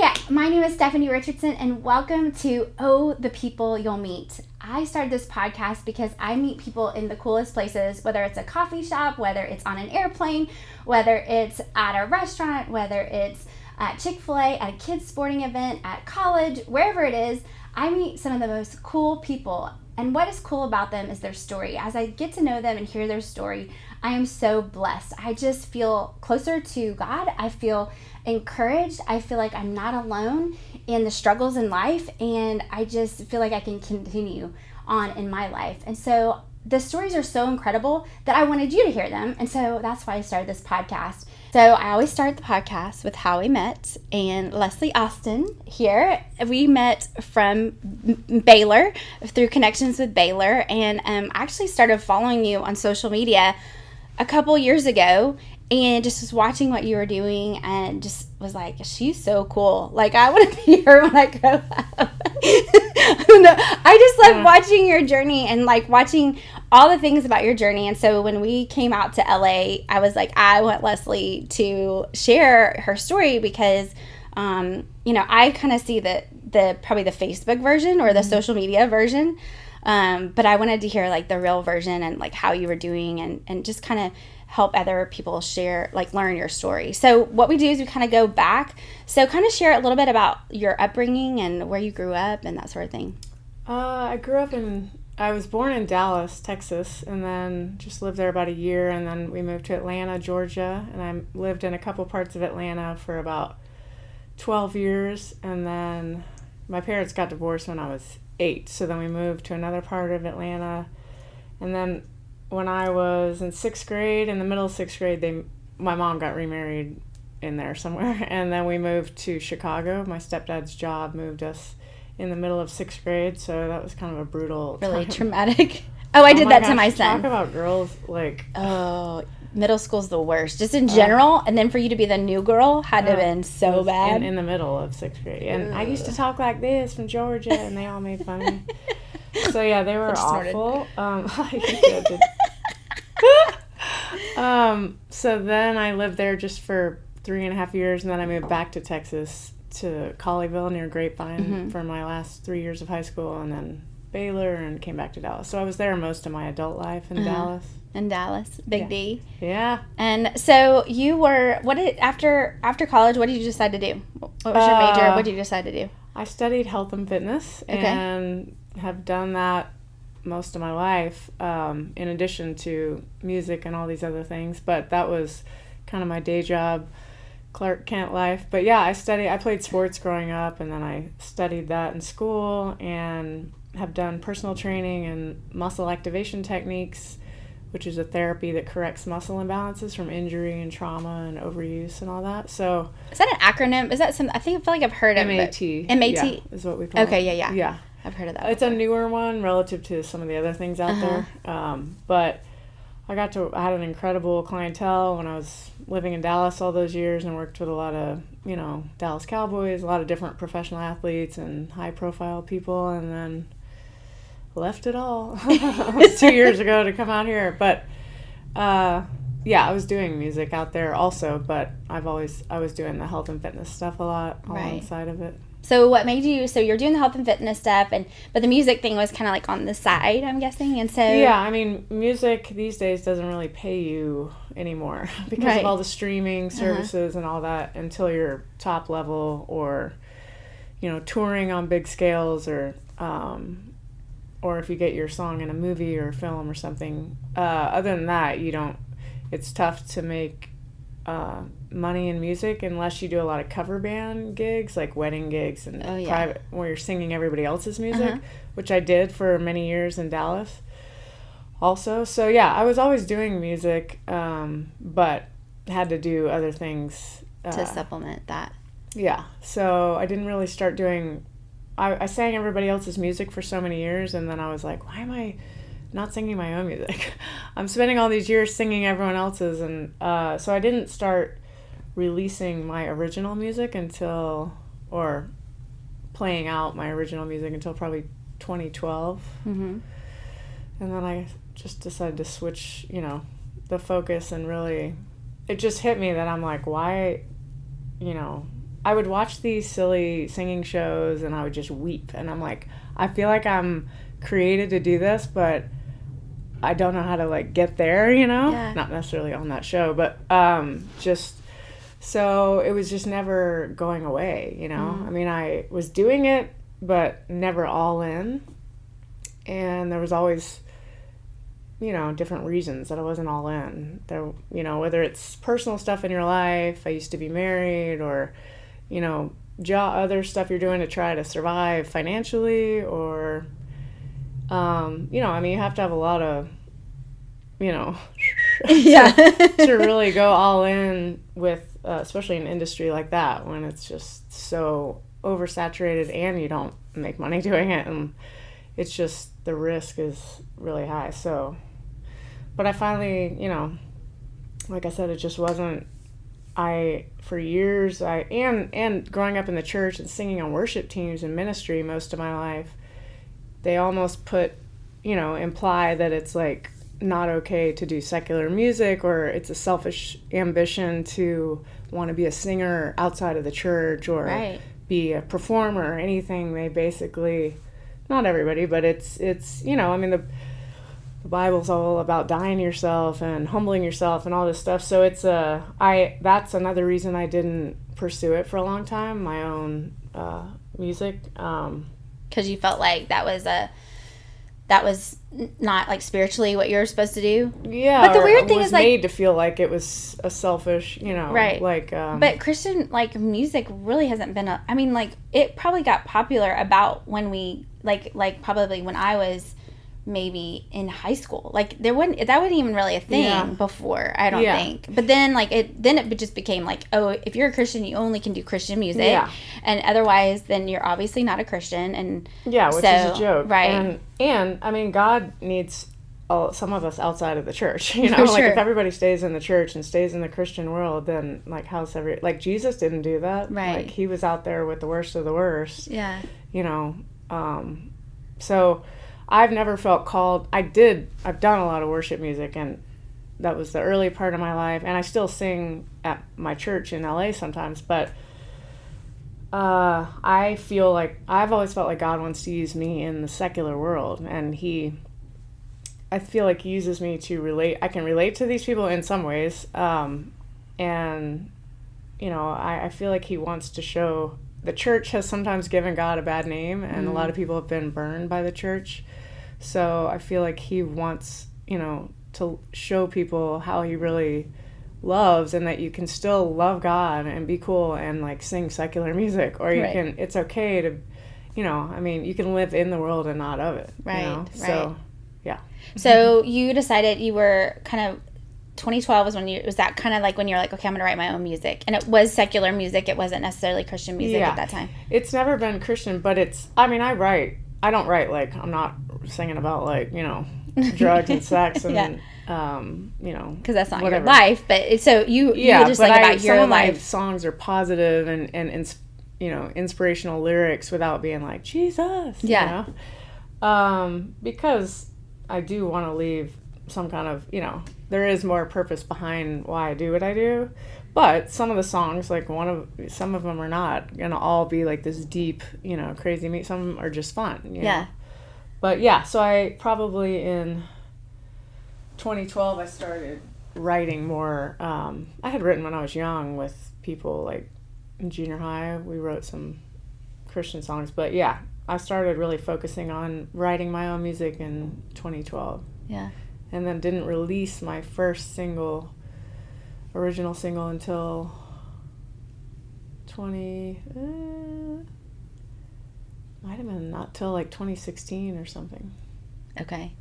Hi, my name is Stephanie Richardson, and welcome to Oh, the People You'll Meet. I started this podcast because I meet people in the coolest places, whether it's a coffee shop, whether it's on an airplane, whether it's at a restaurant, whether it's at Chick-fil-A, at a kids' sporting event, at college, wherever it is. I meet some of the most cool people, and what is cool about them is their story. As I get to know them and hear their story, I am so blessed. I just feel closer to God. I feel encouraged. I feel like I'm not alone in the struggles in life, and I just feel like I can continue on in my life. And so the stories are so incredible that I wanted you to hear them, and so that's why I started this podcast. So I always start the podcast with how we met, and Leslie Austin here. We met from Baylor through connections with Baylor, and I actually started following you on social media a couple years ago, and just was watching what you were doing and just was like, she's so cool. Like, I want to be her when I grow up. I just love watching your journey and like watching all the things about your journey. And so when we came out to LA, I was like, I want Leslie to share her story because, I kind of see the probably the Facebook version or the social media version. But I wanted to hear like the real version and like how you were doing and just kind of help other people share, like learn your story. So what we do is we kind of go back. So kind of share a little bit about your upbringing and where you grew up and that sort of thing. I was born in Dallas, Texas, and then just lived there about a year, and then we moved to Atlanta, Georgia, and I lived in a couple parts of Atlanta for about 12 years, and then my parents got divorced when I was 8, so then we moved to another part of Atlanta, and then when I was in 6th grade, in the middle of 6th grade, my mom got remarried in there somewhere, and then we moved to Chicago. My stepdad's job moved us in the middle of 6th grade, so that was kind of a brutal really time. Traumatic. I did that to my son. Talk about girls, like... Oh, middle school's the worst, just in general, and then for you to be the new girl had to have been so bad. In the middle of 6th grade. And I used to talk like this from Georgia, and they all made fun of me. So, yeah, they were awful. So then I lived there just for 3.5 years, and then I moved back to Texas to Colleyville near Grapevine for my last 3 years of high school, and then Baylor, and came back to Dallas. So I was there most of my adult life in Dallas. In Dallas, Big D. Yeah. And so you were, after college, what did you decide to do? What was your major? What did you decide to do? I studied health and fitness and have done that most of my life, in addition to music and all these other things. But that was kind of my day job, Clark Kent life. But yeah, I played sports growing up, and then I studied that in school and have done personal training and muscle activation techniques, which is a therapy that corrects muscle imbalances from injury and trauma and overuse and all that. So is that an acronym? Is that I feel like I've heard of MAT. it. MAT? Yeah, is what we call it. Okay, yeah. Yeah. I've heard of that. It's a newer one relative to some of the other things out there. But I had an incredible clientele when I was living in Dallas all those years, and worked with a lot of, Dallas Cowboys, a lot of different professional athletes and high-profile people, and then left it all 2 years ago to come out here. But I was doing music out there also, but I was doing the health and fitness stuff a lot alongside of it. So what made you, so you're doing the health and fitness stuff, but the music thing was kind of like on the side, I'm guessing, and so... Yeah, I mean, music these days doesn't really pay you anymore because of all the streaming services and all that until you're top level or, touring on big scales or if you get your song in a movie or a film or something. Other than that, it's tough to make money in music unless you do a lot of cover band gigs, like wedding gigs and private, where you're singing everybody else's music, which I did for many years in Dallas also. So yeah, I was always doing music, but had to do other things to supplement that. Yeah, so I didn't really start doing... I sang everybody else's music for so many years, and then I was like, why am I not singing my own music? I'm spending all these years singing everyone else's, and so I didn't start releasing my original music or playing out my original music until probably 2012. And then I just decided to switch, the focus, and really, it just hit me that I'm like, why, I would watch these silly singing shows and I would just weep. And I'm like, I feel like I'm created to do this, but I don't know how to like get there, you know? Yeah. Not necessarily on that show, but just so it was just never going away, you know? I mean, I was doing it, but never all in. And there was always, you know, different reasons that I wasn't all in. There, you know, whether it's personal stuff in your life, I used to be married, or, you know, other stuff you're doing to try to survive financially, or, you know, I mean, you have to have a lot of, you know, to really go all in with, especially an industry like that, when it's just so oversaturated and you don't make money doing it, and it's just, the risk is really high. So, but I finally, you know, like I said, it just wasn't, for years, and growing up in the church and singing on worship teams and ministry most of my life, they almost imply that it's like not okay to do secular music, or it's a selfish ambition to want to be a singer outside of the church, or be a performer or anything. They basically, not everybody, but it's you know, I mean, the Bible's all about dying to yourself and humbling yourself and all this stuff. So it's that's another reason I didn't pursue it for a long time, my own music. Because you felt like that was not like spiritually what you were supposed to do. Yeah, but the weird thing is like made to feel like it was a selfish, you know, like. But Christian like music really hasn't been I mean, like it probably got popular about when we like probably when I was maybe in high school. Like that wasn't even really a thing before, I don't think. But then it just became like, oh, if you're a Christian, you only can do Christian music, and otherwise then you're obviously not a Christian. And which is a joke, right? And I mean, God needs some of us outside of the church, you know. Like if everybody stays in the church and stays in the Christian world, then like like Jesus didn't do that, right? Like he was out there with the worst of the worst, you know. So I've never felt called. I've done a lot of worship music, and that was the early part of my life, and I still sing at my church in LA sometimes, but I feel like I've always felt like God wants to use me in the secular world, and I feel like he uses me to relate. I can relate to these people in some ways, and you know, I feel like he wants to show. The church has sometimes given God a bad name, and a lot of people have been burned by the church. So I feel like he wants, you know, to show people how he really loves, and that you can still love God and be cool and like sing secular music, or you can. It's okay to, you know. I mean, you can live in the world and not of it. Right. You know? So, yeah. So you decided you were kind of. 2012 was that kind of like when you're like, okay, I'm gonna write my own music, and it was secular music, it wasn't necessarily Christian music at that time. It's never been Christian, but I don't write like, I'm not singing about like, you know, drugs and sex and you know, because that's not whatever. your life, but so you just like about your some life. Of my songs are positive and you know, inspirational lyrics without being like Jesus, you know? Because I do want to leave some kind of, you know, there is more purpose behind why I do what I do, but some of the songs, like some of them are not gonna all be like this deep, you know, crazy meat. Some of them are just fun, you know? But so I probably in 2012 I started writing more. I had written when I was young with people like in junior high. We wrote some Christian songs, but I started really focusing on writing my own music in 2012. And then didn't release my first original single until might have been not till like 2016 or something. Okay.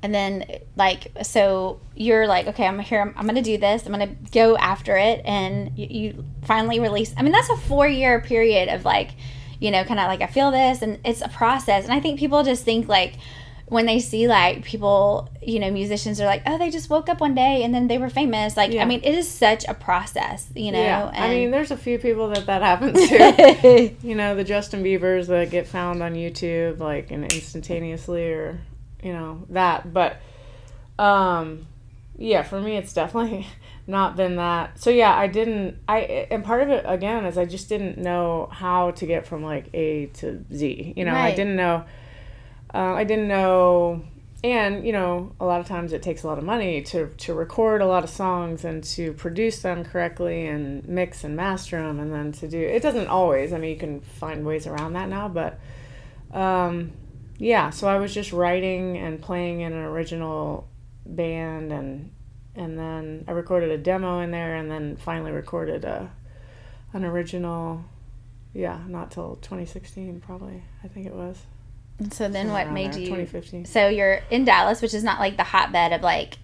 And then like, so you're like, okay, I'm going to do this. I'm going to go after it. And you finally release. I mean, that's a 4-year period of like, you know, kind of like, I feel this, and it's a process. And I think people just think like, when they see like people, you know, musicians are like, oh, they just woke up one day and then they were famous. Like, I mean, it is such a process, you know. And I mean, there's a few people that happens to. You know, the Justin Biebers that get found on YouTube like and instantaneously, or you know that. But for me, it's definitely not been that. So yeah, and part of it again is I just didn't know how to get from like A to Z. You know, Right. I didn't know, and you know, a lot of times it takes a lot of money to record a lot of songs and to produce them correctly and mix and master them, and then to do it doesn't always. I mean, you can find ways around that now, but yeah. So I was just writing and playing in an original band, and then I recorded a demo in there, and then finally recorded an original. Yeah, not till 2016 probably. I think it was. And so then what made you 2015. So you're in Dallas, which is not like the hotbed of like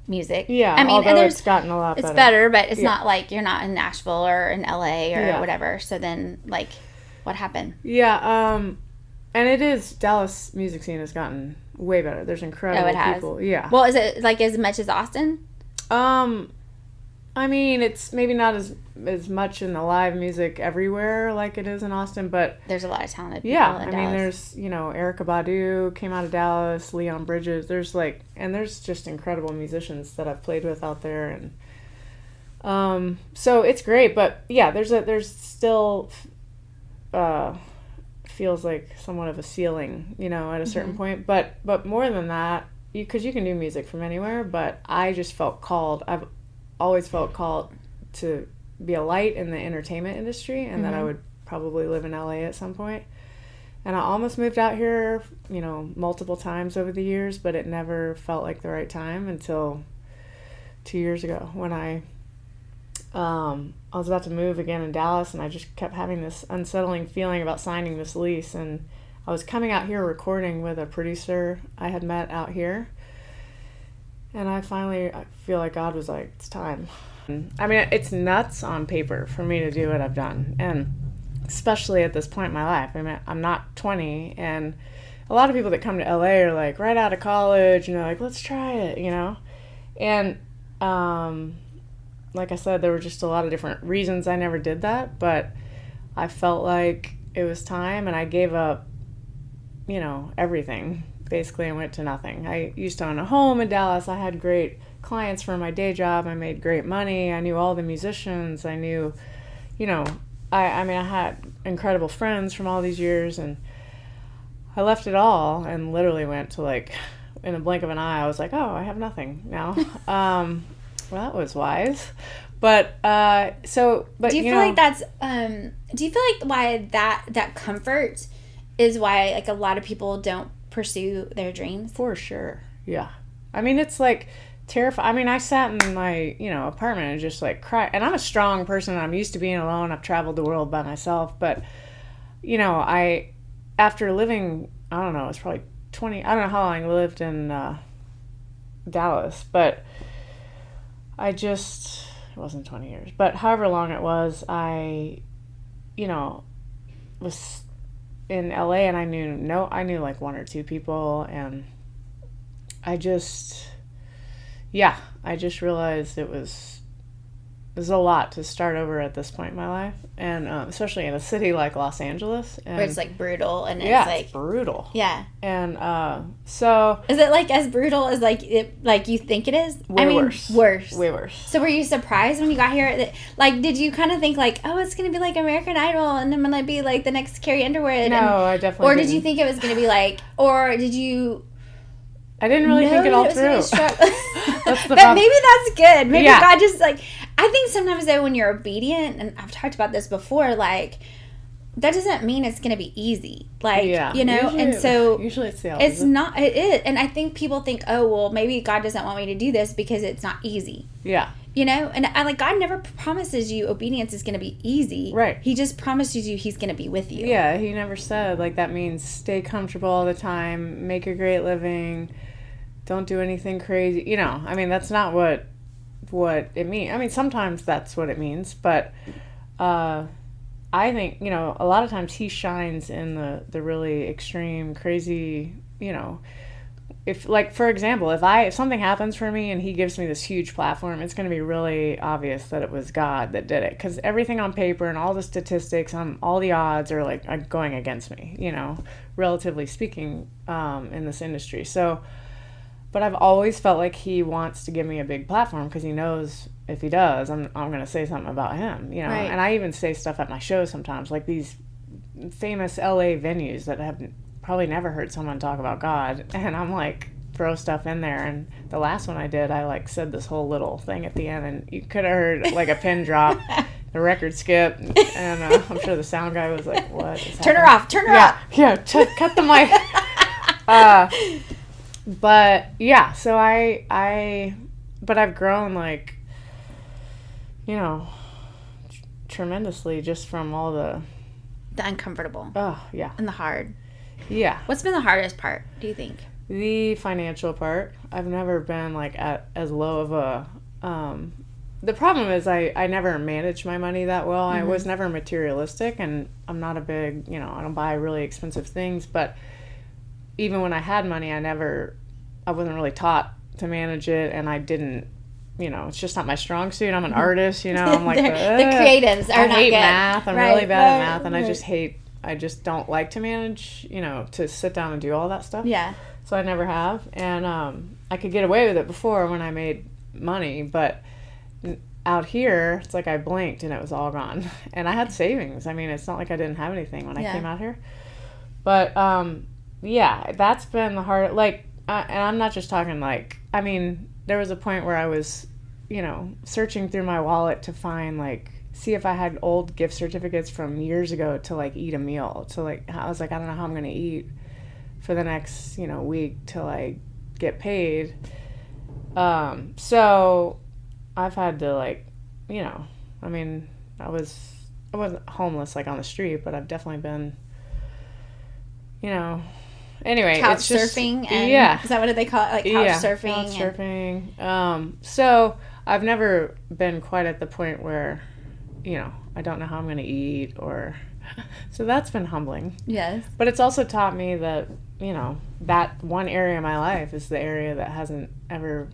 music. Yeah, I mean, although and it's gotten a lot better. It's better, but it's Yeah. not like you're not in Nashville or in LA or Yeah. whatever. So then like what happened? Yeah, and it is, Dallas music scene has gotten way better. There's incredible it has? people. Yeah. Well, is it like as much as Austin? I mean, it's maybe not as much in the live music everywhere like it is in Austin, but There's a lot of talented people yeah, in I Dallas. mean, there's, you know, Erykah Badu came out of Dallas, Leon Bridges. There's there's just incredible musicians that I've played with out there, and so it's great. But yeah, there's still feels like somewhat of a ceiling, you know, at a certain point. But more than that, because you can do music from anywhere. But I just felt called. I've always felt called to be a light in the entertainment industry, and that I would probably live in LA at some point. And I almost moved out here, you know, multiple times over the years, but it never felt like the right time until 2 years ago when I was about to move again in Dallas, and I just kept having this unsettling feeling about signing this lease. And I was coming out here recording with a producer I had met out here. And I feel like God was like, it's time. I mean, it's nuts on paper for me to do what I've done. And especially at this point in my life. I mean, I'm not 20. And a lot of people that come to LA are like right out of college, and they're like, let's try it, you know? And like I said, there were just a lot of different reasons I never did that. But I felt like it was time, and I gave up, you know, everything. Basically, I went to nothing. I used to own a home in Dallas. I had great clients for my day job. I made great money. I knew all the musicians. I knew, you know, I mean, I had incredible friends from all these years, and I left it all and literally went to, like, in a blink of an eye, I was like, oh, I have nothing now. Well, that was wise. But, but do you feel like that's, do you feel like why that comfort is why, like, a lot of people don't pursue their dreams? For sure. Yeah. I mean, it's like terrifying. I mean, I sat in my, you know, apartment and just like cried. And I'm a strong person. I'm used to being alone. I've traveled the world by myself. But, you know, after living, I don't know, it's probably 20, I don't know how long I lived in Dallas, but it wasn't 20 years, but however long it was, I, you know, was in LA, and I knew like one or two people, and I just realized it was a lot to start over at this point in my life, and especially in a city like Los Angeles, and Where it's like brutal and it's brutal. Yeah. And so is it like as brutal as like you think it is? Worse. Way worse. So were you surprised when you got here? Like, did you kind of think like, oh, it's gonna be like American Idol, and I'm gonna be like the next Carrie Underwood? No, I definitely. Or did you think it was gonna be like? Or did you? I didn't really think it all through. But maybe that's good. Maybe Yeah. God just like. I think sometimes though, when you're obedient, and I've talked about this before, like that doesn't mean it's going to be easy. Like, you know, and so usually it's the opposite. It's not. It is, and I think people think, oh, well, maybe God doesn't want me to do this because it's not easy. Yeah. You know, and I like God never promises you obedience is going to be easy. Right. He just promises you He's going to be with you. Yeah, He never said like that means stay comfortable all the time, make a great living, don't do anything crazy. You know, I mean that's not what it means. I mean sometimes that's what it means, but I think, you know, a lot of times He shines in the really extreme, crazy, you know. If, like, for example, if something happens for me and He gives me this huge platform, it's going to be really obvious that it was God that did it. Because everything on paper and all the statistics, all the odds are, like, going against me, you know, relatively speaking, in this industry. So, but I've always felt like He wants to give me a big platform because He knows if he does, I'm going to say something about him, you know. Right. And I even say stuff at my shows sometimes, like these famous LA venues that have probably never heard someone talk about God, and I'm like, throw stuff in there. And the last one I did, I like said this whole little thing at the end, and you could have heard like a pin drop, the record skip, and I'm sure the sound guy was like, what is Turn her happening? off. Turn her off. Yeah, cut the mic. But yeah, so but I've grown, like, you know, tremendously just from all the uncomfortable. Oh, yeah. And the hard. Yeah. What's been the hardest part, do you think? The financial part. I've never been like at as low of a the problem is I never managed my money that well. I was never materialistic, and I'm not a big, you know, I don't buy really expensive things, but even when I had money, I wasn't really taught to manage it, and I didn't, you know, it's just not my strong suit. I'm an artist, you know. I'm like the creatives are I not hate good. math. I'm really bad at math, and I just don't like to manage, you know, to sit down and do all that stuff. Yeah. So I never have, and I could get away with it before when I made money, but out here, it's like I blinked and it was all gone. And I had savings. I mean, it's not like I didn't have anything when I came out here. But yeah, that's been the hard. Like, and I'm not just talking like. I mean, there was a point where I was, you know, searching through my wallet to find like, see if I had old gift certificates from years ago to like eat a meal. To like, I was like, I don't know how I'm gonna eat for the next, you know, week till I get paid. So I've had to, like, you know, I mean, I wasn't homeless like on the street, but I've definitely been, you know, anyway, couch it's just, surfing and yeah. Is that what they call it? Like couch surfing. Couch surfing. So I've never been quite at the point where, you know, I don't know how I'm going to eat, or so that's been humbling. Yes. But it's also taught me that, you know, that one area of my life is the area that hasn't ever,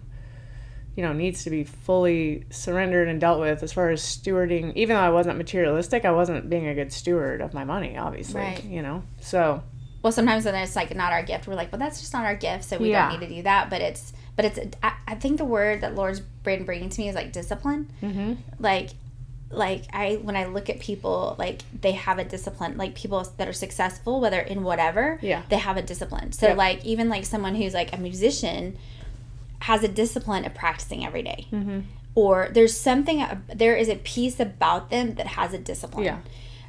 you know, needs to be fully surrendered and dealt with as far as stewarding. Even though I wasn't materialistic, I wasn't being a good steward of my money, obviously, right. You know, so. Well, sometimes when it's like not our gift, we're like, well, that's just not our gift, so we don't need to do that. But it's I think the word that Lord's been bringing to me is like discipline. Mm-hmm. Like when I look at people, like they have a discipline, like people that are successful, whether in whatever, they have a discipline. So like even like someone who's like a musician has a discipline of practicing every day. Mm-hmm. Or there is a piece about them that has a discipline. Yeah.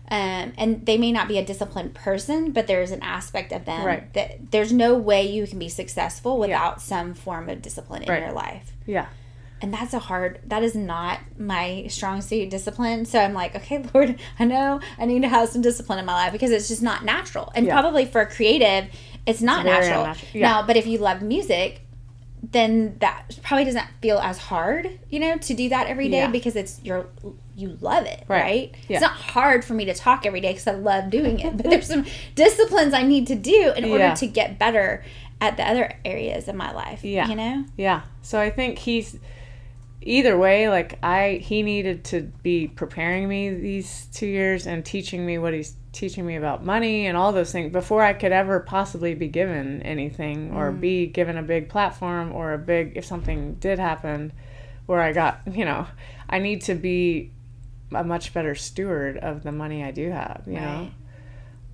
And they may not be a disciplined person, but there's an aspect of them that there's no way you can be successful without some form of discipline in your life. Yeah. And that is not my strong suit, discipline. So I'm like, okay, Lord, I know I need to have some discipline in my life because it's just not natural. And probably for a creative, it's not natural. Yeah. Now, but if you love music, then that probably doesn't feel as hard, you know, to do that every day because you love it, right? Yeah. It's not hard for me to talk every day because I love doing it. But there's some disciplines I need to do in order to get better at the other areas of my life, you know? Yeah. So I think either way, like he needed to be preparing me these 2 years and teaching me what he's teaching me about money and all those things before I could ever possibly be given anything or be given a big platform or if something did happen where I got, you know, I need to be a much better steward of the money I do have, you know?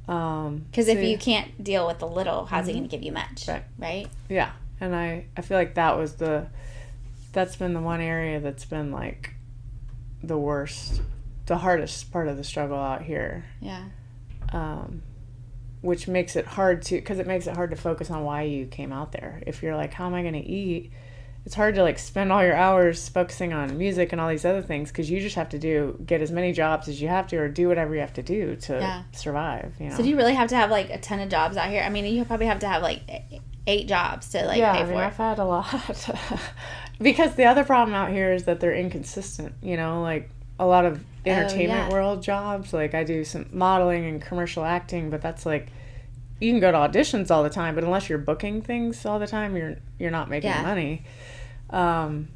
Because if you can't deal with the little, how's he going to give you much? Right? Yeah. And I feel like that's been the one area that's been like the worst, the hardest part of the struggle out here. Yeah. Which makes it hard because it makes it hard to focus on why you came out there. If you're like, how am I going to eat? It's hard to like spend all your hours focusing on music and all these other things because you just have to get as many jobs as you have to or do whatever you have to do to survive. You know? So do you really have to have like a ton of jobs out here? I mean, you probably have to have like 8 jobs to like pay for it. I've had a lot. Because the other problem out here is that they're inconsistent, you know, like a lot of entertainment world jobs. Like I do some modeling and commercial acting, but that's like you can go to auditions all the time, but unless you're booking things all the time, you're not making money. And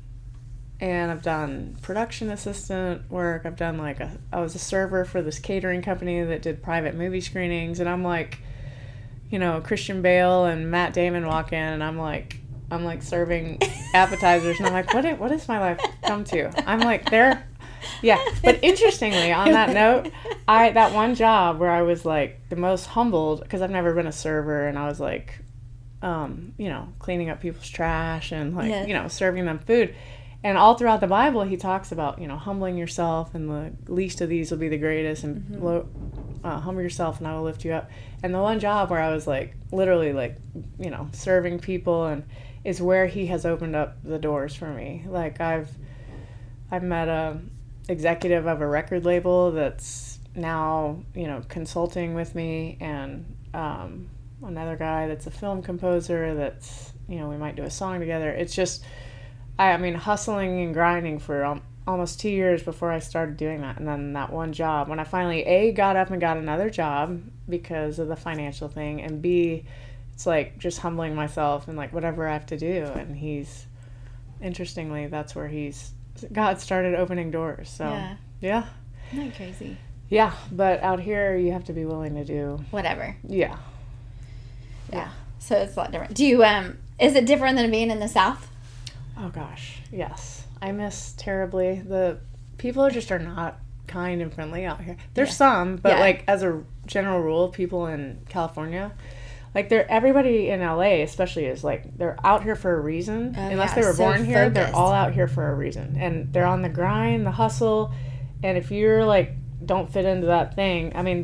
I've done production assistant work. I've done I was a server for this catering company that did private movie screenings, and I'm like, you know, Christian Bale and Matt Damon walk in, and I'm like, I'm like serving appetizers, and I'm like, what is my life come to? I'm like, there. Yeah, but interestingly, on that note, that one job where I was like the most humbled, because I've never been a server, and I was like, cleaning up people's trash and like, serving them food. And all throughout the Bible, he talks about, humbling yourself, and the least of these will be the greatest, and humble yourself and I will lift you up. And the one job where I was like, literally like, serving people, and is where he has opened up the doors for me. Like I've met a executive of a record label that's now, consulting with me, and another guy that's a film composer that's, we might do a song together. It's just, I mean, hustling and grinding for almost 2 years before I started doing that. And then that one job, when I finally, got up and got another job because of the financial thing, and B, it's like just humbling myself and like whatever I have to do. And interestingly, that's where God started opening doors. So, yeah. Isn't that crazy? Yeah, but out here, you have to be willing to do whatever. Yeah. So it's a lot different. Do you, is it different than being in the South? Oh gosh, yes. I miss terribly. The people are not kind and friendly out here. There's some, but like as a general rule, people in California, like everybody in LA especially is like, they're out here for a reason. Unless they were born here, they're all out here for a reason. And they're on the grind, the hustle. And if you're like, don't fit into that thing, I mean,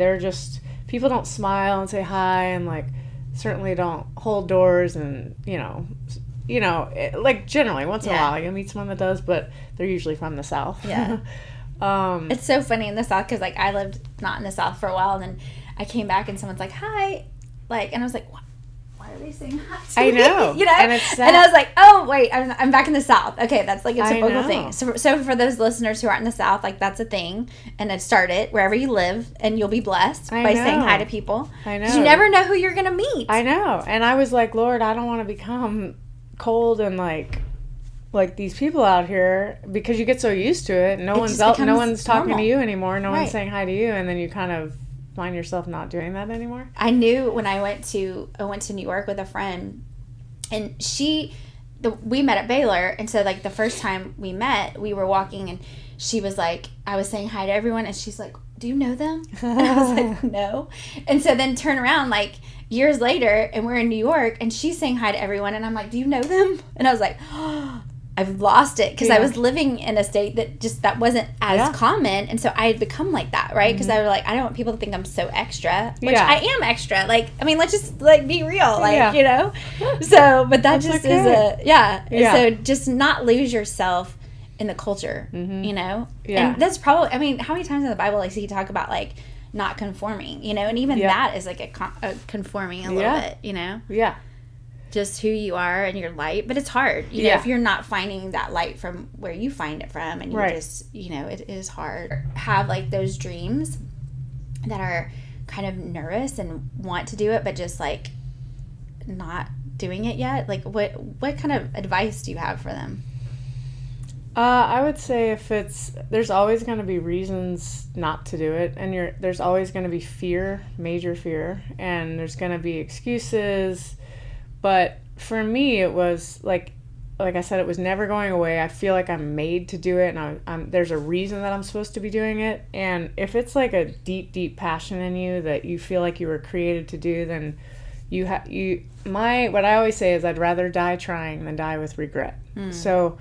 people don't smile and say hi, and like certainly don't hold doors, and like generally once in a while you'll meet someone that does, but they're usually from the South. It's so funny in the South, because like I lived not in the South for a while, and then I came back and someone's like, hi, like, and I was like, what? Why are they saying hi to me? I know. And it's sad. And I was like, oh wait, I'm back in the South. Okay, that's like a typical thing. So for those listeners who aren't in the South, like that's a thing, and it started wherever you live, and you'll be blessed by saying hi to people. I know. 'Cause you never know who you're gonna meet. I know. And I was like, Lord, I don't want to become cold and like these people out here, because you get so used to it. No one's talking to you anymore. No one's saying hi to you, and then you kind of find yourself not doing that anymore. I knew when I went to New York with a friend, and we met at Baylor, and so like the first time we met, we were walking, and she was like, I was saying hi to everyone, and she's like, do you know them? And I was like, no. And so then turn around like years later, and we're in New York, and she's saying hi to everyone, and I'm like, do you know them? And I was like, oh, I've lost it, because I was living in a state that wasn't as common, and so I had become like that, right? Because I was like, I don't want people to think I'm so extra, which I am extra. Like, I mean, let's just like be real, like So, but that just is So just not lose yourself in the culture, Yeah. And that's probably, I mean, how many times in the Bible I see you talk about like not conforming, and even that is like a conforming a little bit, Yeah. Just who you are and your light, but it's hard, know, if you're not finding that light from where you find it from, and you just, it is hard. Have like those dreams that are kind of nervous and want to do it, but just like not doing it yet. Like what kind of advice do you have for them? I would say there's always going to be reasons not to do it, and there's always going to be fear, major fear, and there's going to be excuses. But for me, it was like I said, it was never going away. I feel like I'm made to do it, and there's a reason that I'm supposed to be doing it. And if it's like a deep, deep passion in you that you feel like you were created to do, then what I always say is I'd rather die trying than die with regret. So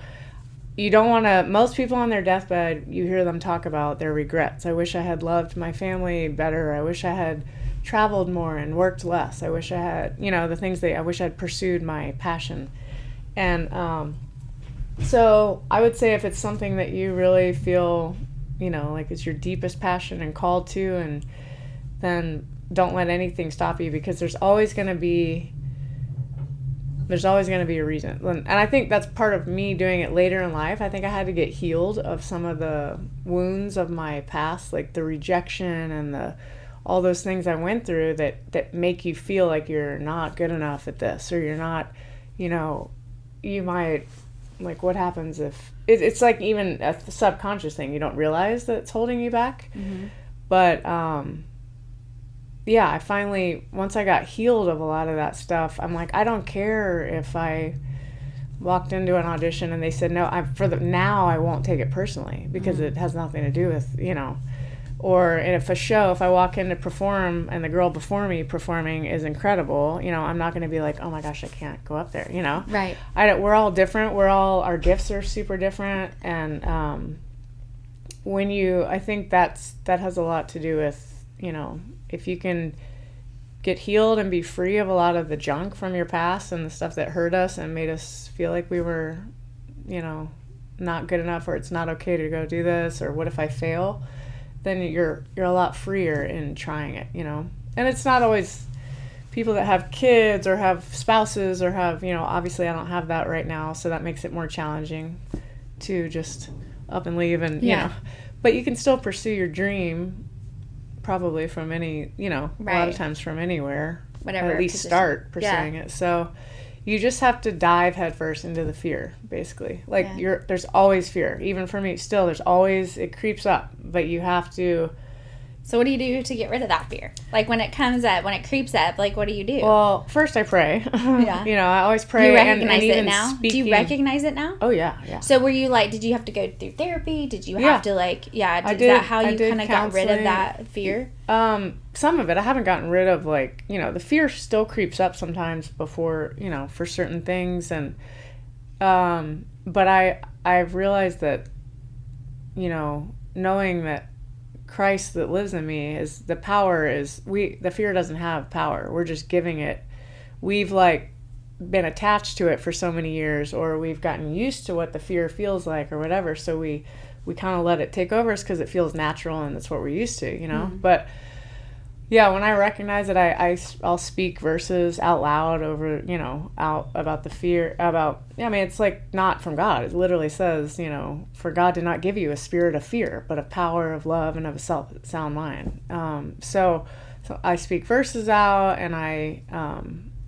you don't want to, most people on their deathbed, you hear them talk about their regrets. I wish I had loved my family better. I wish I had traveled more and worked less. I wish I had, the things I wish I'd pursued my passion. And so I would say if it's something that you really feel, like it's your deepest passion and called to, and then don't let anything stop you, because there's always going to be a reason. And I think that's part of me doing it later in life. I think I had to get healed of some of the wounds of my past, like the rejection and all those things I went through that make you feel like you're not good enough at this, or you're not, you might, like, what happens if, it's like even a subconscious thing. You don't realize that it's holding you back. But, I finally, once I got healed of a lot of that stuff, I'm like, I don't care if I walked into an audition and they said, no, now I won't take it personally because it has nothing to do with, or if if I walk in to perform and the girl before me performing is incredible, I'm not going to be like, oh my gosh, I can't go up there, Right. We're all different. Our gifts are super different. And I think that has a lot to do with, if you can get healed and be free of a lot of the junk from your past and the stuff that hurt us and made us feel like we were, not good enough, or it's not okay to go do this, or what if I fail? Then you're a lot freer in trying it, And it's not always people that have kids or have spouses or have, obviously I don't have that right now, so that makes it more challenging to just up and leave and, But you can still pursue your dream probably from any, a lot of times from anywhere. Whatever. At least start pursuing it. So you just have to dive headfirst into the fear, basically. Like there's always fear. Even for me, still, it creeps up. But you have to. So what do you do to get rid of that fear? Like when it comes up, when it creeps up, like what do you do? Well, first I pray. Yeah. I always pray. You recognize and even it now? Speaking, do you recognize it now? Oh, yeah. So were you did you have to go through therapy? Did you have to is that how you kind of got rid of that fear? Some of it. I haven't gotten rid of the fear still creeps up sometimes before, for certain things. And, but I've realized that, knowing that Christ that lives in me is the power the fear doesn't have power. We're just giving it. We've been attached to it for so many years, or we've gotten used to what the fear feels like or whatever. So we kind of let it take over us because it feels natural and it's what we're used to, Mm-hmm. But yeah, when I recognize it, I'll speak verses out loud over, out about the fear, it's not from God. It literally says, for God did not give you a spirit of fear, but a power of love and of a sound mind. So I speak verses out, and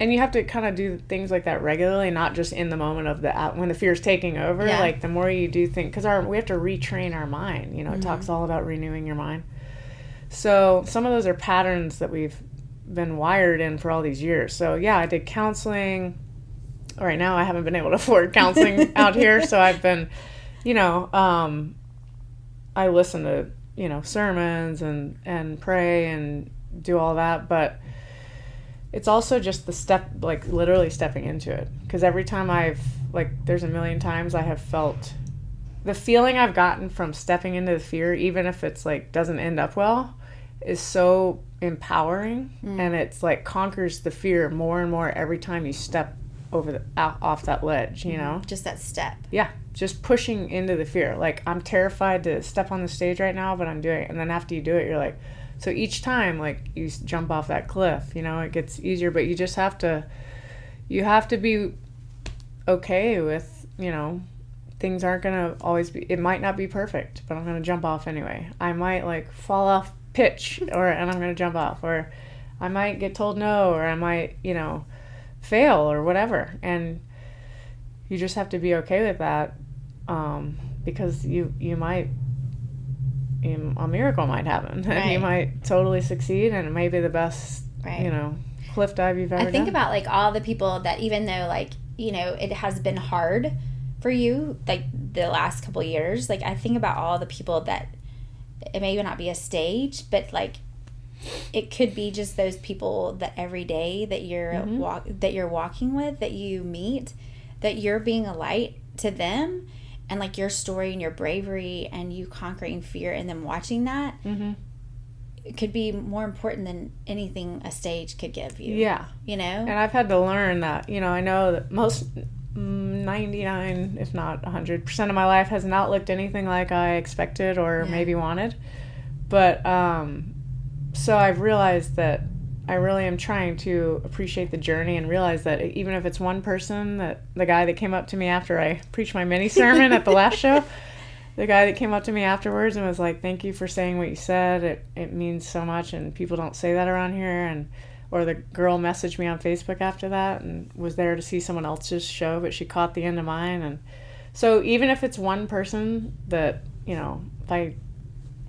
and you have to kind of do things like that regularly, not just in the moment of when the fear is taking over. Yeah. The more you do things, because we have to retrain our mind. It talks all about renewing your mind. So some of those are patterns that we've been wired in for all these years. So yeah, I did counseling. Right now I haven't been able to afford counseling out here. So I've been, I listen to, sermons and pray and do all that. But it's also just the step, literally stepping into it. Because every time there's a million times I have felt the feeling I've gotten from stepping into the fear, even if it's doesn't end up well, is so empowering. And it's conquers the fear more and more every time you step off that ledge, Just that step. Yeah, just pushing into the fear. I'm terrified to step on the stage right now, but I'm doing it. And then after you do it, you're so each time you jump off that cliff, it gets easier. But you just have to be okay with, things aren't going to always be, it might not be perfect, but I'm going to jump off anyway. I might fall off pitch and I'm going to jump off, or I might get told no, or I might, fail or whatever. And you just have to be okay with that. Because you might, a miracle might happen. Right. You might totally succeed, and it may be the best, cliff dive you've ever done. I think about all the people that, even though it has been hard for you the last couple years, I think about all the people that it may not be a stage, but it could be just those people that every day that you're that you're walking with, that you meet, that you're being a light to them, and your story and your bravery and you conquering fear and them watching that, it could be more important than anything a stage could give you. Yeah. And I've had to learn that, I know that most 99, if not 100% of my life has not looked anything like I expected or maybe wanted. But so I've realized that I really am trying to appreciate the journey and realize that even if it's one person, that the guy that came up to me after I preached my mini sermon at the last show, the guy that came up to me afterwards and was like, thank you for saying what you said. It means so much, and people don't say that around here. Or the girl messaged me on Facebook after that and was there to see someone else's show, but she caught the end of mine. And so even if it's one person that,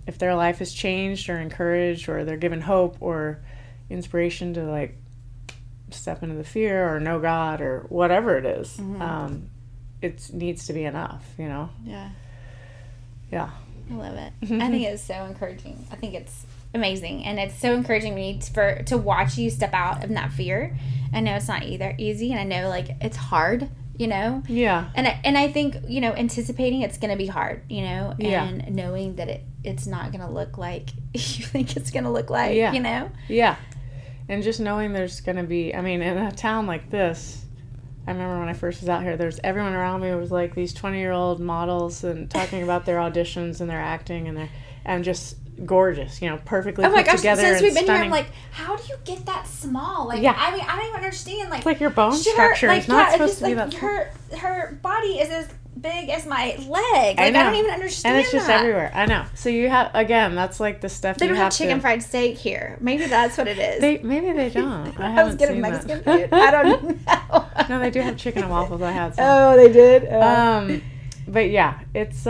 if their life has changed or encouraged, or they're given hope or inspiration to step into the fear or know God or whatever it is, it needs to be enough, Yeah. Yeah. I love it. I think it's so encouraging. I think it's amazing, and it's so encouraging me to watch you step out of that fear. I know it's not either easy, and I know like it's hard, Yeah. And I think anticipating it's gonna be hard, and knowing that it's not gonna look like you think it's gonna look like, Yeah. And just knowing there's gonna be, I mean, in a town like this, I remember when I first was out here, there's everyone around me was like these 20-year-old models and talking about their auditions and their acting and just gorgeous, perfectly put together. Since we've been stunning. here, I'm like, how do you get that small? Like, yeah. I mean, I don't even understand. Like, it's like your bone structure is not supposed to be that small. Her body is as big as my leg. Like, I don't even understand. And it's just everywhere. I know. So you have, again, that's like the stuff they you don't have have chicken fried steak here. Maybe that's what it is. Maybe they don't. I was getting Mexican food. I don't know. No, they do have chicken and waffles. I had some. Oh, they did. But yeah, it's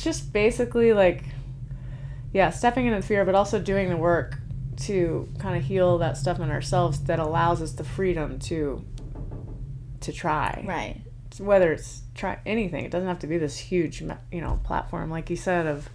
just basically like, yeah, stepping into the fear, but also doing the work to kind of heal that stuff in ourselves that allows us the freedom to try. Right. Whether it's try anything, it doesn't have to be this huge, platform like you said of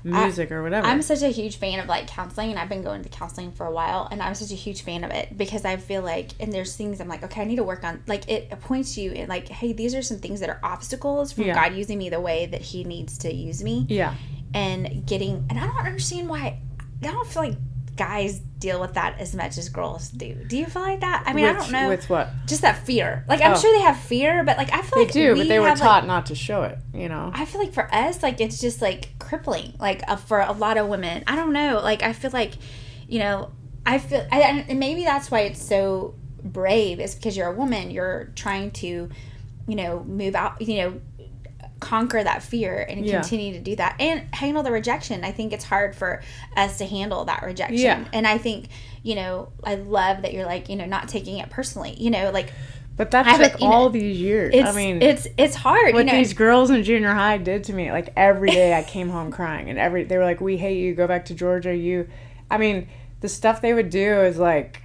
music or whatever. I'm such a huge fan of like counseling, and I've been going to counseling for a while, and I'm such a huge fan of it because I feel like, and there's things I'm like, okay, I need to work on. Like it points you in like, hey, these are some things that are obstacles from God using me the way that He needs to use me. Yeah. And I don't understand why. I don't feel like guys deal with that as much as girls do. Do you feel like that? I mean, I don't know. With what? Just that fear. Like, I'm sure they have fear, but like, I feel like they do, but they were taught not to show it, I feel like for us, like, it's just like crippling, like for a lot of women. I don't know. Like, I feel like, I feel, and maybe that's why it's so brave, is because you're a woman. You're trying to, move out, conquer that fear and continue to do that and handle the rejection. I think it's hard for us to handle that rejection. Yeah. And I think, I love that you're like, not taking it personally, like. But that took all these years. I mean, it's hard. What these girls in junior high did to me, like every day I came home crying, and they were like, "We hate you. Go back to Georgia." I mean, the stuff they would do is like,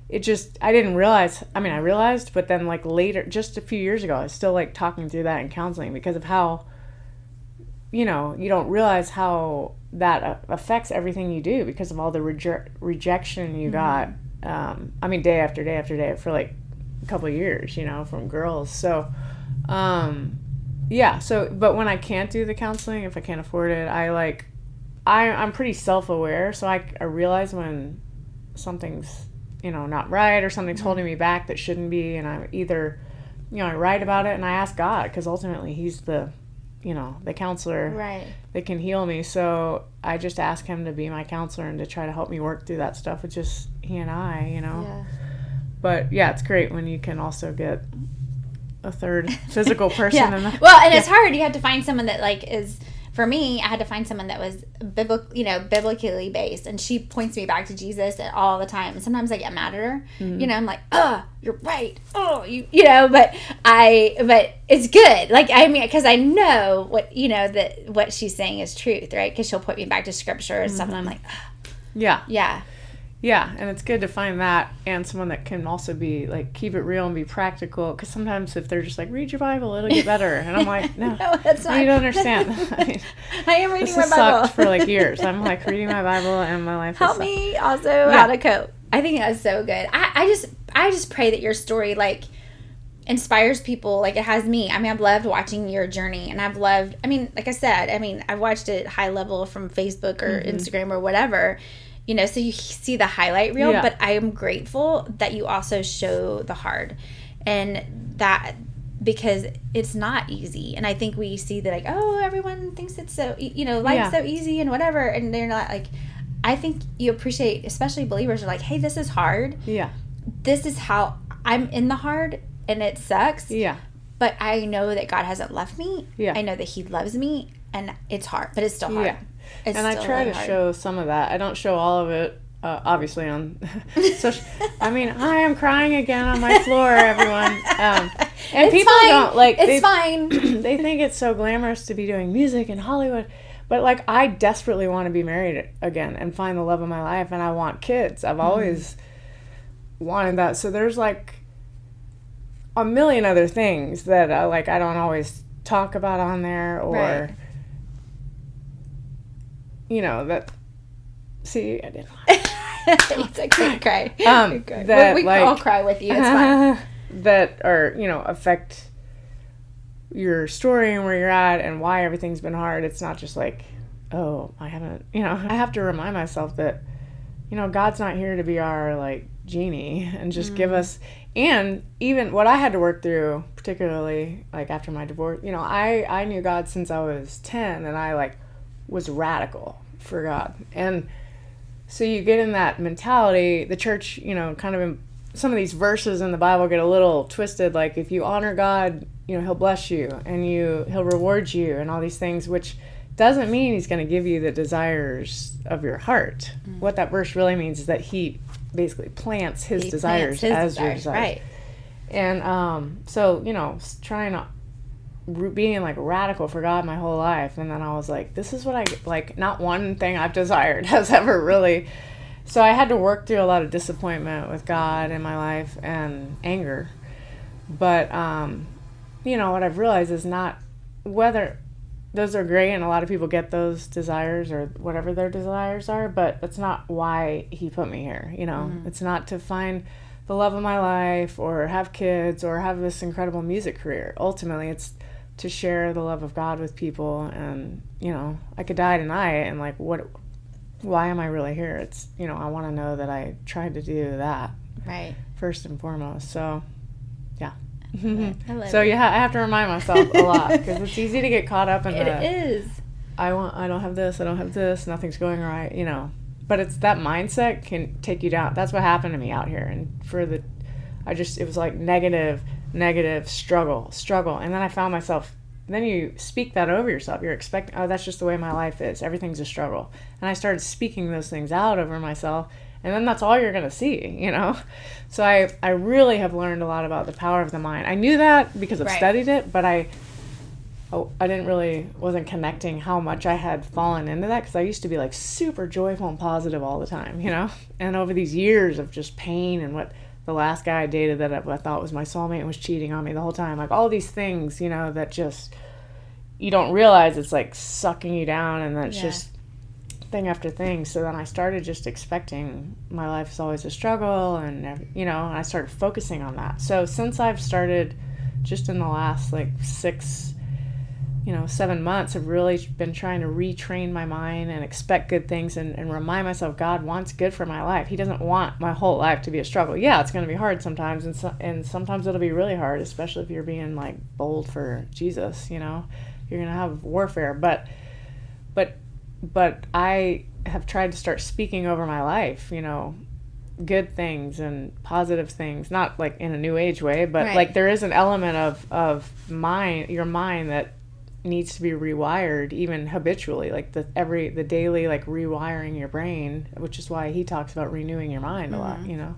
it just, I didn't realize. I mean, I realized, but then like later, just a few years ago, I was still like talking through that in counseling because of how, you don't realize how that affects everything you do because of all the rejection you got. I mean, day after day after day for like a couple of years, from girls. So, but when I can't do the counseling, if I can't afford it, I'm pretty self-aware. So I realize when something's, not right or something's holding me back that shouldn't be. And I either, I write about it and I ask God, because ultimately He's the counselor that can heal me. So I just ask Him to be my counselor and to try to help me work through that stuff with just He and I, Yeah. But yeah, it's great when you can also get a third physical person. Yeah. Well, and it's hard. You have to find someone that like is. For me, I had to find someone that was biblically based, and she points me back to Jesus all the time. And sometimes I get mad at her. Mm-hmm. I'm like, you're right. Oh, but it's good. Like, I mean, because I know what that what she's saying is truth, right? Because she'll put me back to scripture and stuff, and I'm like, Yeah, and it's good to find that and someone that can also be like, keep it real and be practical. Because sometimes if they're just like, read your Bible, it'll get better. And I'm like, no, that's not. You don't understand. I am reading my Bible. This has sucked for like years. I'm like reading my Bible and my life. Help me also how to cope. I think that's so good. I just pray that your story like inspires people like it has me. I mean, I've loved watching your journey, and like I said, I've watched it high level from Facebook or Instagram or whatever. So you see the highlight reel, but I am grateful that you also show the hard, and that because it's not easy. And I think we see that like, oh, everyone thinks it's so, life's so easy and whatever. And they're not like, I think you appreciate, especially believers are like, hey, this is hard. Yeah. This is how I'm in the hard and it sucks. Yeah. But I know that God hasn't left me. Yeah. I know that He loves me, and it's hard, but it's still hard. Yeah. And I try to show some of that. I don't show all of it, obviously, on social. I am crying again on my floor, everyone. And it's people fine. don't like. It's fine. They think it's so glamorous to be doing music in Hollywood, but like I desperately want to be married again and find the love of my life, and I want kids. I've always wanted that. So there's like a million other things that I don't always talk about on there, or you know, that, see, I didn't it's a great cry. That we like, all cry with you, it's fine. That are, you know, affect your story and where you're at and why everything's been hard. It's not just like, oh, I haven't, you know, I have to remind myself that, you know, God's not here to be our like genie and just give us. And even what I had to work through, particularly like after my divorce, you know, I knew God since I was 10, and I like was radical for God. And so you get in that mentality, the church, you know, kind of in some of these verses in the Bible get a little twisted. Like, if you honor God, you know, he'll bless you and he'll reward you and all these things, which doesn't mean he's going to give you the desires of your heart. What that verse really means is that he basically plants his desires as your desires. Right. And so, you know, trying to being like radical for God my whole life, and then I was like, this is what I like. Not one thing I've desired has ever really. So I had to work through a lot of disappointment with God in my life and anger. But you know, what I've realized is not whether those are great, and a lot of people get those desires or whatever their desires are, but that's not why he put me here. You know, it's not to find the love of my life or have kids or have this incredible music career. Ultimately, it's to share the love of God with people. And, you know, I could die tonight and like, why am I really here? It's, you know, I want to know that I tried to do that. Right. First and foremost. So, yeah. So I have to remind myself a lot, because it's easy to get caught up in it is. I don't have this, nothing's going right, you know. But it's that mindset can take you down. That's what happened to me out here. And it was like negative, struggle. And then I found myself, then you speak that over yourself. You're expecting, oh, that's just the way my life is. Everything's a struggle. And I started speaking those things out over myself. And then that's all you're going to see, you know? So I really have learned a lot about the power of the mind. I knew that because I've studied it, but I wasn't connecting how much I had fallen into that, because I used to be like super joyful and positive all the time, you know? And over these years of just pain, and what the last guy I dated that I thought was my soulmate was cheating on me the whole time, like all these things, you know, that just, you don't realize it's like sucking you down, and then it's just thing after thing. So then I started just expecting my life is always a struggle, and, you know, and I started focusing on that. So since I've started just in the last like 7 months, I've really been trying to retrain my mind and expect good things, and remind myself God wants good for my life. He doesn't want my whole life to be a struggle. Yeah, it's going to be hard sometimes, and sometimes it'll be really hard, especially if you're being like bold for Jesus, you know. You're going to have warfare, but I have tried to start speaking over my life, you know, good things and positive things, not like in a new age way, but like there is an element of your mind that needs to be rewired, even habitually, like the daily like rewiring your brain, which is why he talks about renewing your mind a lot, you know.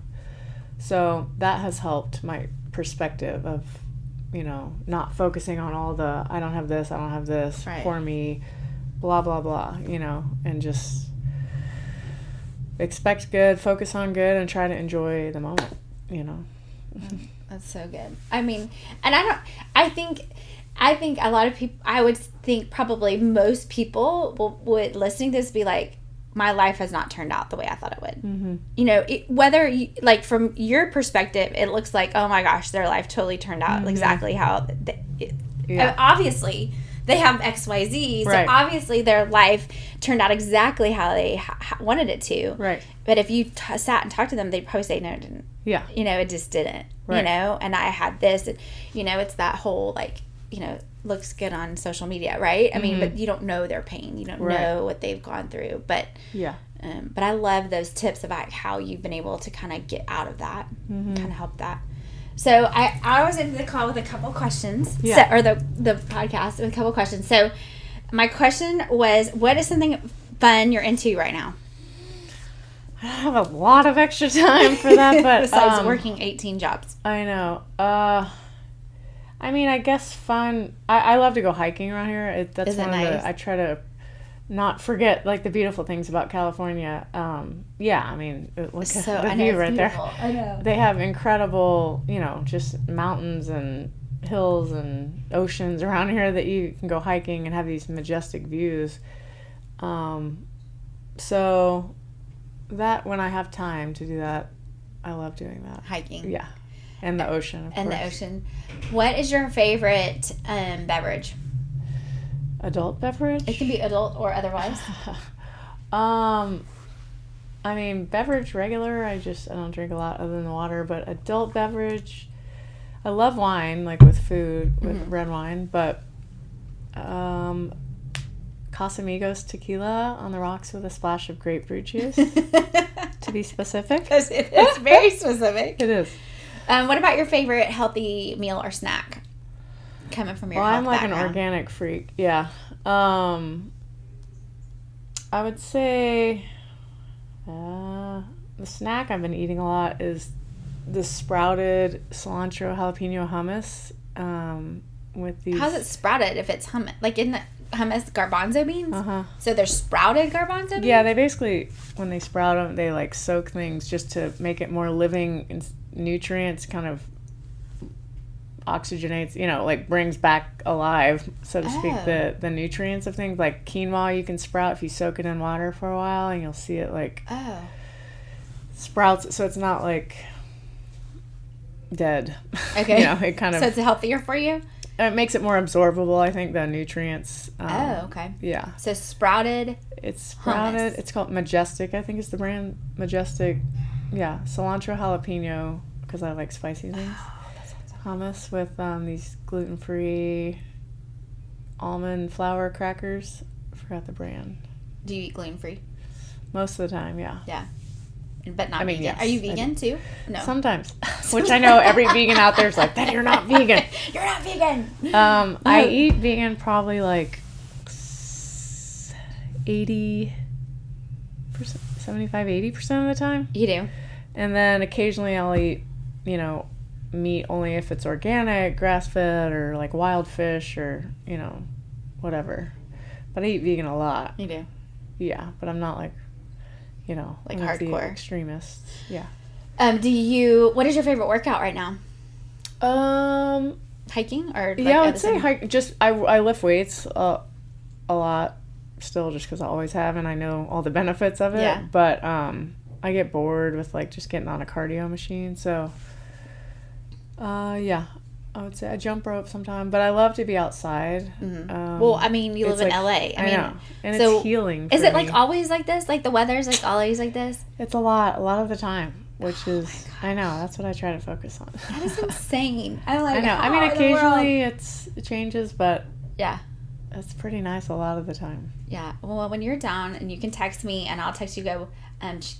So that has helped my perspective of, you know, not focusing on all the I don't have this, poor me, blah blah blah, you know, and just expect good, focus on good, and try to enjoy the moment, you know. That's so good. I mean, and I think a lot of people, I would think probably most people would listening to this be like, my life has not turned out the way I thought it would. You know, whether you, like from your perspective, it looks like, oh my gosh, their life totally turned out exactly how obviously they have XYZ, so obviously their life turned out exactly how they wanted it to. Right. But if you sat and talked to them, they'd probably say, no, it didn't. Yeah. You know, it just didn't. Right. You know, and I had this, and, you know, it's that whole, like, you know, looks good on social media, right? I mean, but you don't know their pain. You don't know what they've gone through. But but I love those tips about how you've been able to kind of get out of that, kind of help that. So I was into the call with a couple questions, or the podcast with a couple questions. So my question was, what is something fun you're into right now? I don't have a lot of extra time for that, but besides working 18 jobs. I know. I mean, I guess fun. I love to go hiking around here. That's one of the. I try to not forget like the beautiful things about California. Yeah, I mean, look at the view right there. I know. They have incredible, you know, just mountains and hills and oceans around here that you can go hiking and have these majestic views. So that when I have time to do that, I love doing that. Hiking. Yeah. And the ocean, of course. The ocean. What is your favorite beverage? Adult beverage? It can be adult or otherwise. I mean, beverage regular, I don't drink a lot other than the water, but adult beverage, I love wine, like with food, with red wine, but Casamigos tequila on the rocks with a splash of grapefruit juice, to be specific. Because it is very specific. It is. What about your favorite healthy meal or snack? Coming from your health I'm like background. an organic freak, yeah. I would say the snack I've been eating a lot is the sprouted cilantro jalapeno hummus with these. How's it sprouted if it's hummus? Like, isn't it hummus garbanzo beans? Uh-huh. So they're sprouted garbanzo beans? Yeah, they basically, when they sprout them, they like soak things just to make it more living and nutrients, kind of oxygenates, like brings back alive, so to speak, the nutrients of things. Like quinoa you can sprout if you soak it in water for a while, and you'll see it like sprouts, so it's not like dead. Okay. It kind of, so it's healthier for you? It makes it more absorbable, I think, the nutrients. Okay. Yeah. So sprouted. It's sprouted. Hummus. It's called Majestic, I think is the brand. Majestic. Yeah. Cilantro jalapeno, because I like spicy things. Hummus with these gluten-free almond flour crackers. I forgot the brand. Do you eat gluten-free? Most of the time, yeah. Yeah. But not vegan. Yes, Are you vegan too? No. Sometimes. Which I know every vegan out there is like, then you're not vegan. You're not vegan. I eat vegan probably like 80%, 75-80% of the time. You do? And then occasionally I'll eat, meat only if it's organic, grass-fed, or like wild fish, or, whatever. But I eat vegan a lot. You do? Yeah, but I'm not like, like one of the hardcore extremists. Yeah. What is your favorite workout right now? Hiking or like yeah, I would say hike. Just I lift weights a lot still, just because I always have, and I know all the benefits of it. Yeah. But I get bored with like just getting on a cardio machine, so yeah, I would say I jump rope sometime, but I love to be outside. Mm-hmm. Well, I mean, you live in LA. I know, and so it's healing. Is it me. like always like this? Like the weather's like always like this? It's a lot of the time, which is I know that's what I try to focus on. That is insane. I know. I mean, occasionally it changes, but yeah, it's pretty nice a lot of the time. Yeah. Well, when you're down, and you can text me, and I'll text you, go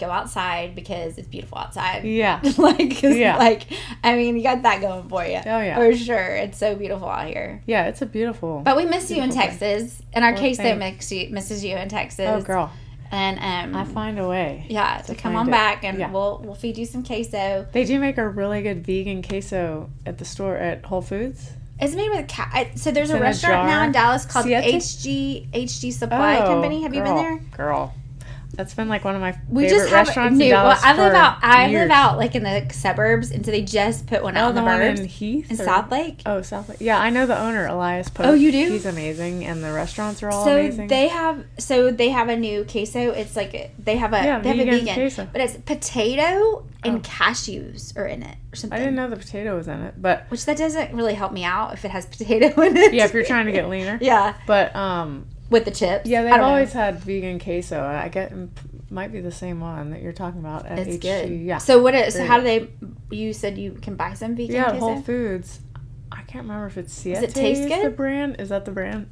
outside because it's beautiful outside. Yeah. I mean, you got that going for you. Oh, yeah. For sure. It's so beautiful out here. Yeah, it's a beautiful. But we miss you in Texas. And our queso thanks. misses you in Texas. Oh, girl. And I find a way. Yeah, to come on back, and we'll feed you some queso. They do make a really good vegan queso at the store at Whole Foods. It's made with so there's a restaurant now in Dallas called HG Supply Company. Have you been there? Girl. That's been like one of my favorite restaurants in Dallas. I live out like in the suburbs, and so they just put one out in the burbs. One in Heath? In South Lake. Oh, South Lake. Yeah, I know the owner, Elias Pope. Oh, you do? He's amazing, and the restaurants are all amazing. They have a new queso. It's like they have a vegan queso, but it's potato and cashews are in it or something. I didn't know the potato was in it, but which that doesn't really help me out if it has potato in it. Yeah, if you're trying to get leaner. Yeah, but with the chips. Yeah, they've always had vegan queso. I get might be the same one that you're talking about at it's HG. Good. Yeah. So how do they? You said you can buy some vegan queso? Yeah, Whole Foods. I can't remember if it's Siete. Does it taste good? The brand is that the brand?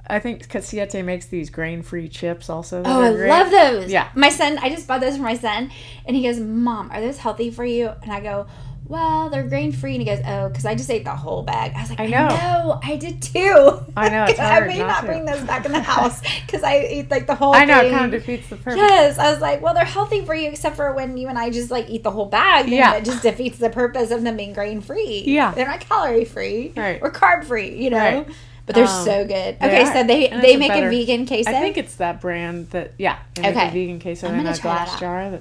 I think because Siete makes these grain-free chips also. Oh, I love those. Yeah. My son, I just bought those for my son, and he goes, "Mom, are those healthy for you?" And I go, "Well, they're grain-free." And he goes, "Oh, because I just ate the whole bag." I was like, I know, I did too. I know, it's hard I may not bring those back in the house because I ate like the whole thing. I know, thing. it kind of defeats the purpose. Yes, I was like, well, they're healthy for you except for when you and I just like eat the whole bag. Yeah. It just defeats the purpose of them being grain-free. Yeah. They're not calorie-free. Right. Or carb-free, Right. But they're so good. Okay, so they make a vegan queso? I think it's that brand that, they make a vegan queso in a glass jar.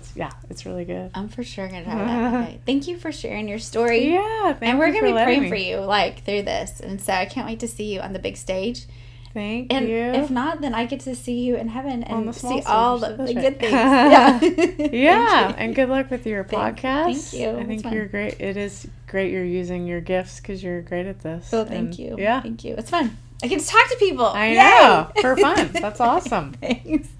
It's really good. I'm for sure going to try that. Okay. Thank you for sharing your story. Yeah, thank you. And we're going to be praying for you, through this. And so I can't wait to see you on the big stage. Thank you. And if not, then I get to see you in heaven and see stage. all the good things. Yeah. Yeah, and good luck with your podcast. Thank you. I think you're great. It is great you're using your gifts because you're great at this. Well, thank you. Yeah. Thank you. It's fun. I get to talk to people. I know. For fun. That's awesome. Thanks.